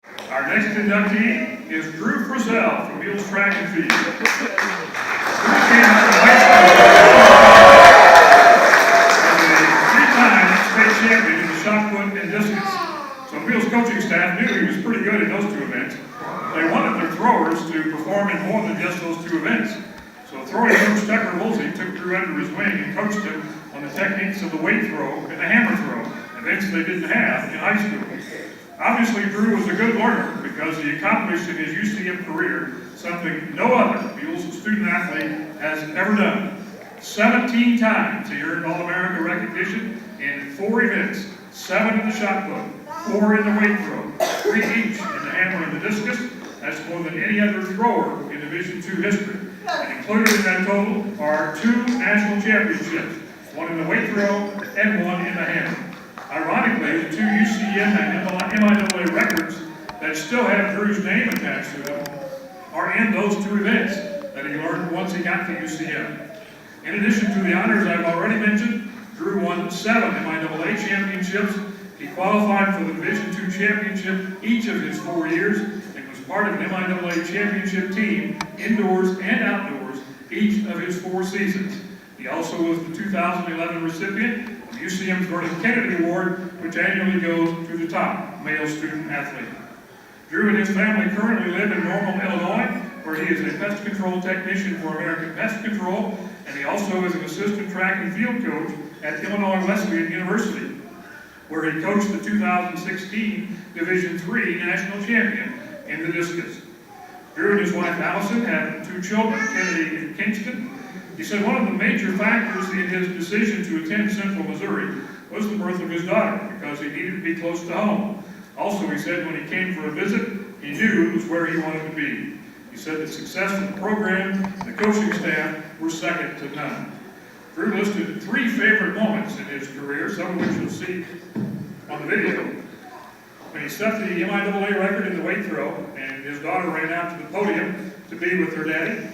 Our next inductee is Drew Frizzell from Mules Track and Field. Drew came out of high school as a three-time state champion in the shot put and discus. So Mules coaching staff knew he was pretty good in those two events. They wanted their throwers to perform in more than just those two events. So throwing coach Tucker Woolsey took Drew under his wing and coached him on the techniques of the weight throw and the hammer throw, events they didn't have in high school. Obviously, Drew was a good learner because he accomplished in his UCM career something no other Mules student athlete has ever done. 17 times he earned All-America recognition in 4 events, 7 in the shot put, 4 in the weight throw, 3 each in the hammer and the discus. That's more than any other thrower in Division II history. And included in that total are 2 national championships, 1 in the weight throw and 1 in the hammer. Ironically, the 2 UCM and MIAA records that still have Drew's name attached to them are in those 2 events that he learned once he got to UCM. In addition to the honors I've already mentioned, Drew won 7 MIAA championships. He qualified for the Division II championship each of his 4 years and was part of an MIAA championship team, indoors and outdoors, each of his 4 seasons. He also was the 2011 recipient of UCM's Vernon Kennedy Award, which annually goes to the top male student athlete. Drew and his family currently live in Normal, Illinois, where he is a pest control technician for American Pest Control, and he also is an assistant track and field coach at Illinois Wesleyan University, where he coached the 2016 Division III national champion in the discus. Drew and his wife Allison have 2 children, Kennedy and Kingston. He said one of the major factors in his decision to attend Central Missouri was the birth of his daughter, because he needed to be close to home. Also, he said when he came for a visit, he knew it was where he wanted to be. He said the success of the program and the coaching staff were second to none. Drew listed 3 favorite moments in his career, some of which you'll see on the video. When he set the MIAA record in the weight throw, and his daughter ran out to the podium to be with her daddy.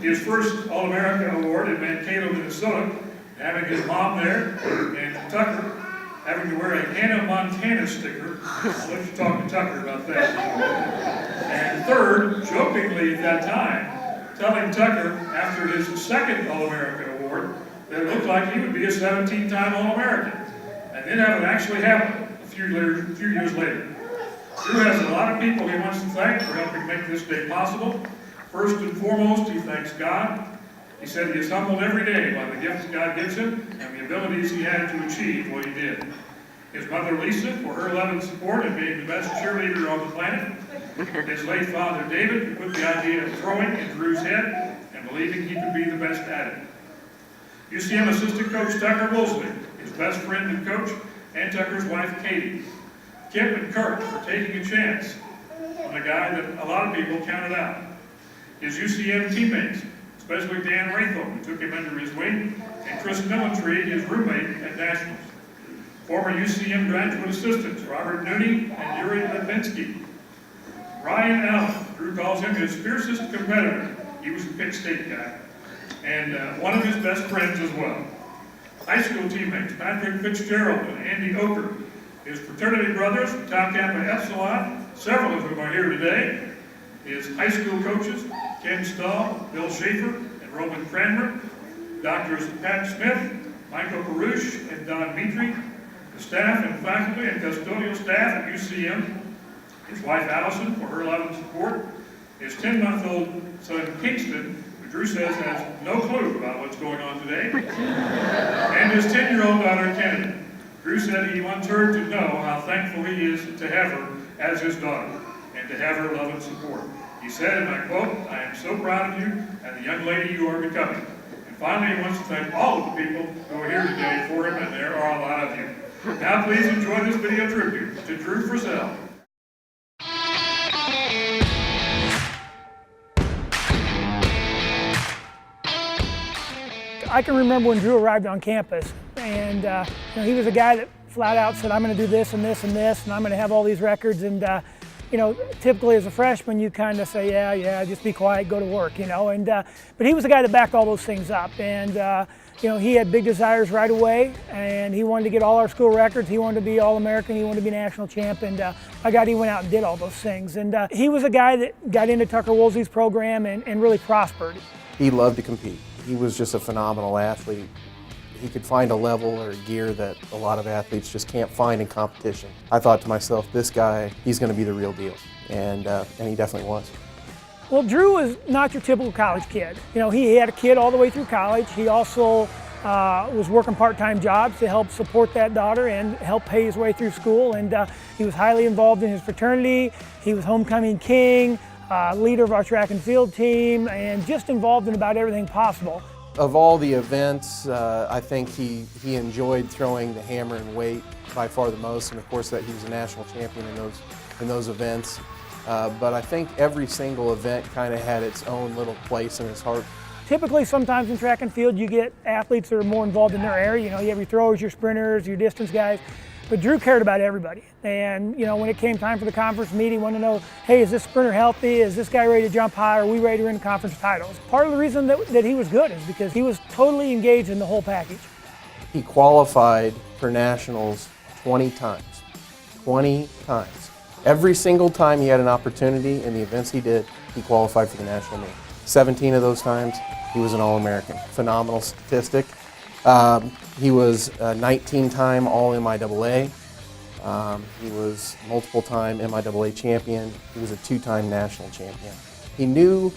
His first All-America Award in Mankato, Minnesota, having his mom there, and Tucker having to wear a Hannah Montana sticker. I'll let you talk to Tucker about that. And third, jokingly at that time, telling Tucker after his second All-America Award that it looked like he would be a 17-time All-American. And then have it actually happen a few years later. Drew has a lot of people he wants to thank for helping make this day possible. First and foremost, he thanks God. He said he is humbled every day by the gifts God gives him and the abilities he had to achieve what he did. His mother Lisa for her love and support in being the best cheerleader on the planet. His late father David, who put the idea of throwing in Drew's head and believing he could be the best at it. UCM assistant coach Tucker Woolsey, his best friend and coach, and Tucker's wife Katie. Kip and Kurt for taking a chance on a guy that a lot of people counted out. His UCM teammates, especially Dan Rathel, who took him under his wing, and Chris Millentree, his roommate at Nationals. Former UCM graduate assistants, Robert Nooney and Yuri Levinsky. Ryan Allen, Drew calls him his fiercest competitor. He was a Pitt State guy. And one of his best friends as well. High school teammates, Patrick Fitzgerald and Andy Oker. His fraternity brothers from Tau Kappa Epsilon, several of whom are here today. His high school coaches, Ken Stahl, Bill Schaefer, and Roman Cranmer. Doctors Pat Smith, Michael Perush, and Don Mitri. The staff and faculty and custodial staff at UCM. His wife Allison for her love and support. His 10-month-old son Kingston, who Drew says has no clue about what's going on today. And his 10-year-old daughter Kennedy. Drew said he wants her to know how thankful he is to have her as his daughter and to have her love and support. He said, and I quote, "I am so proud of you and the young lady you are becoming." And finally, he wants to thank all of the people who are here today for him, and there are a lot of you. Now please enjoy this video tribute to Drew Frizzell. I can remember when Drew arrived on campus, and he was a guy that flat out said, "I'm going to do this and this and this, and I'm going to have all these records." And typically as a freshman, you kind of say, "Yeah, just be quiet, go to work," And but he was the guy that backed all those things up, and You know, he had big desires right away, and he wanted to get all our school records. He wanted to be All-American. He wanted to be national champ, and by God, he went out and did all those things. And he was a guy that got into Tucker Woolsey's program and really prospered. He loved to compete. He was just a phenomenal athlete. He could find a level or a gear that a lot of athletes just can't find in competition. I thought to myself, this guy, he's going to be the real deal, and he definitely was. Well, Drew was not your typical college kid. You know, he had a kid all the way through college. He also was working part-time jobs to help support that daughter and help pay his way through school. And he was highly involved in his fraternity. He was homecoming king, leader of our track and field team, and just involved in about everything possible. Of all the events, I think he enjoyed throwing the hammer and weight by far the most, and of course that he was a national champion in those events. But I think every single event kind of had its own little place in his heart. Typically, sometimes in track and field, you get athletes that are more involved in their area. You know, you have your throwers, your sprinters, your distance guys. But Drew cared about everybody. And, you know, when it came time for the conference meet, he wanted to know, hey, is this sprinter healthy? Is this guy ready to jump high? Are we ready to win conference titles? Part of the reason that he was good is because he was totally engaged in the whole package. He qualified for nationals 20 times. 20 times. Every single time he had an opportunity in the events he did, he qualified for the national meet. 17 of those times, he was an All-American. Phenomenal statistic. He was a 19-time All-MIAA. He was multiple-time MIAA champion. He was a 2-time national champion. He knew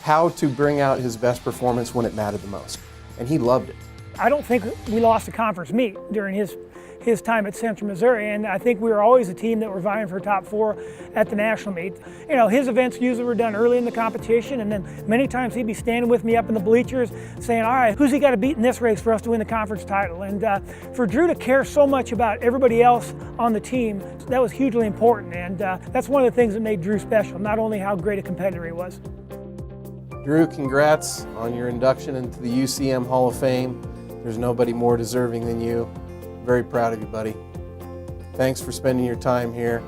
how to bring out his best performance when it mattered the most, and he loved it. I don't think we lost a conference meet during his time at Central Missouri, and I think we were always a team that were vying for top 4 at the national meet. You know, his events usually were done early in the competition, and then many times he'd be standing with me up in the bleachers saying, all right, who's he got to beat in this race for us to win the conference title? And for Drew to care so much about everybody else on the team, that was hugely important, and that's one of the things that made Drew special, not only how great a competitor he was. Drew, congrats on your induction into the UCM Hall of Fame. There's nobody more deserving than you. Very proud of you, buddy. Thanks for spending your time here.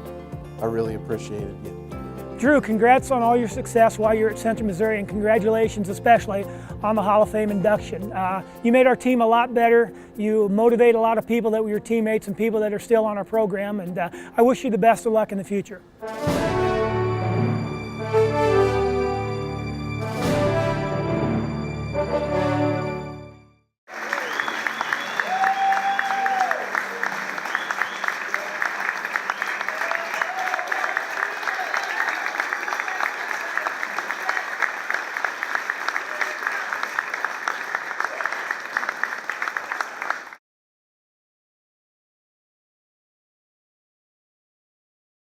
I really appreciated you. Drew, congrats on all your success while you're at Central Missouri, and congratulations especially on the Hall of Fame induction. You made our team a lot better. You motivate a lot of people that were your teammates and people that are still on our program, and I wish you the best of luck in the future.